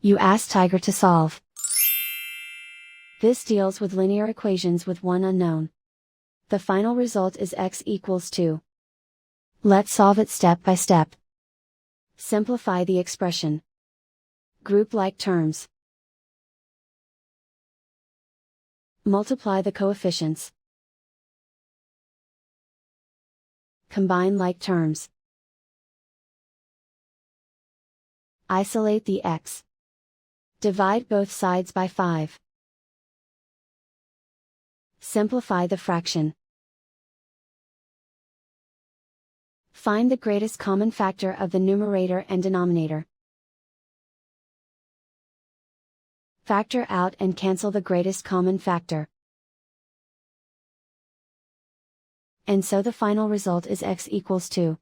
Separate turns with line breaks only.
You ask Tiger to solve. This deals with linear equations with one unknown. The final result is x equals 2. Let's solve it step by step. Simplify the expression. Group like terms. Multiply the coefficients. Combine like terms. Isolate the x. Divide both sides by 5. Simplify the fraction. Find the greatest common factor of the numerator and denominator. Factor out and cancel the greatest common factor. And so the final result is x equals 2.